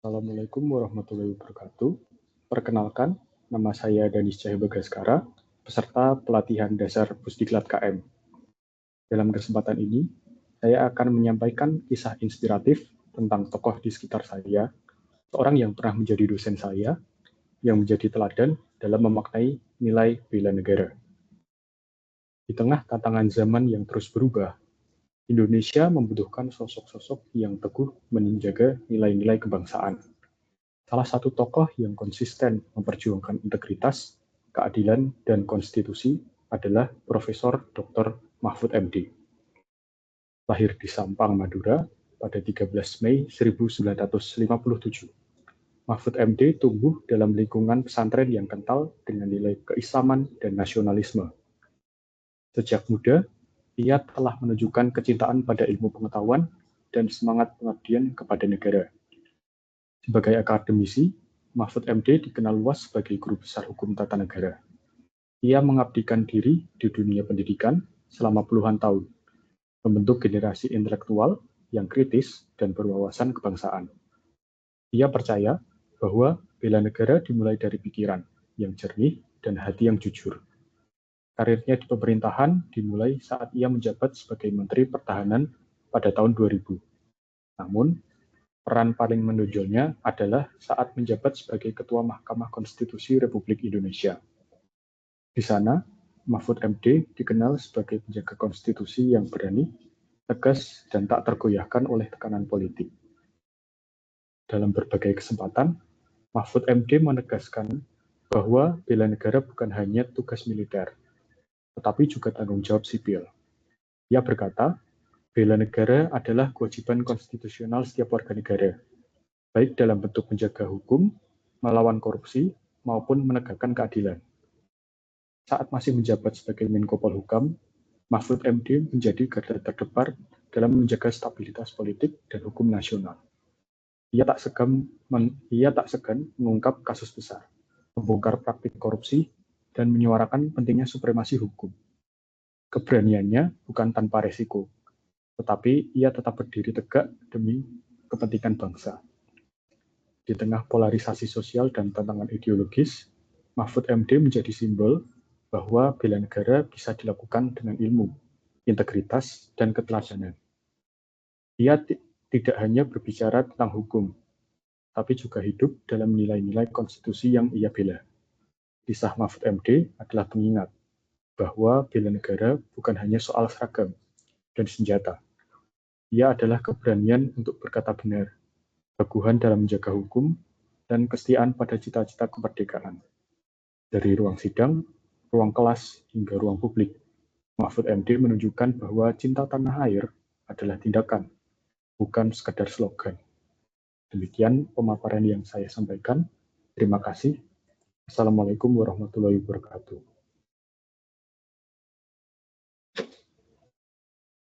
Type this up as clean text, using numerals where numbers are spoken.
Assalamualaikum warahmatullahi wabarakatuh. Perkenalkan, nama saya Danis Cahyo Bagaskara, peserta pelatihan dasar Pusdiklat KM. Dalam kesempatan ini, saya akan menyampaikan kisah inspiratif tentang tokoh di sekitar saya, seorang yang pernah menjadi dosen saya, yang menjadi teladan dalam memaknai nilai bela negara. Di tengah tantangan zaman yang terus berubah, Indonesia membutuhkan sosok-sosok yang teguh menjaga nilai-nilai kebangsaan. Salah satu tokoh yang konsisten memperjuangkan integritas, keadilan, dan konstitusi adalah Profesor Dr. Mahfud MD. Lahir di Sampang, Madura pada 13 Mei 1957. Mahfud MD tumbuh dalam lingkungan pesantren yang kental dengan nilai keislaman dan nasionalisme. Sejak muda, ia telah menunjukkan kecintaan pada ilmu pengetahuan dan semangat pengabdian kepada negara. Sebagai akademisi, Mahfud MD dikenal luas sebagai guru besar hukum tata negara. Ia mengabdikan diri di dunia pendidikan selama puluhan tahun, membentuk generasi intelektual yang kritis dan berwawasan kebangsaan. Ia percaya bahwa bela negara dimulai dari pikiran yang jernih dan hati yang jujur. Karirnya di pemerintahan dimulai saat ia menjabat sebagai Menteri Pertahanan pada tahun 2000. Namun, peran paling menonjolnya adalah saat menjabat sebagai Ketua Mahkamah Konstitusi Republik Indonesia. Di sana, Mahfud MD dikenal sebagai penjaga konstitusi yang berani, tegas, dan tak tergoyahkan oleh tekanan politik. Dalam berbagai kesempatan, Mahfud MD menegaskan bahwa bela negara bukan hanya tugas militer, tetapi juga tanggung jawab sipil. Ia berkata, bela negara adalah kewajiban konstitusional setiap warga negara, baik dalam bentuk menjaga hukum, melawan korupsi, maupun menegakkan keadilan. Saat masih menjabat sebagai Menko Polhukam, Mahfud MD menjadi garda terdepan dalam menjaga stabilitas politik dan hukum nasional. Ia tak segan mengungkap kasus besar, membongkar praktik korupsi, dan menyuarakan pentingnya supremasi hukum. Keberaniannya bukan tanpa resiko, tetapi ia tetap berdiri tegak demi kepentingan bangsa. Di tengah polarisasi sosial dan tantangan ideologis, Mahfud MD menjadi simbol bahwa bela negara bisa dilakukan dengan ilmu, integritas, dan keteladanan. Ia tidak hanya berbicara tentang hukum, tapi juga hidup dalam nilai-nilai konstitusi yang ia bela. Kisah Mahfud MD adalah pengingat bahwa bela negara bukan hanya soal seragam dan senjata. Ia adalah keberanian untuk berkata benar, keteguhan dalam menjaga hukum, dan kesetiaan pada cita-cita kemerdekaan. Dari ruang sidang, ruang kelas, hingga ruang publik, Mahfud MD menunjukkan bahwa cinta tanah air adalah tindakan, bukan sekadar slogan. Demikian pemaparan yang saya sampaikan. Terima kasih. Assalamualaikum warahmatullahi wabarakatuh.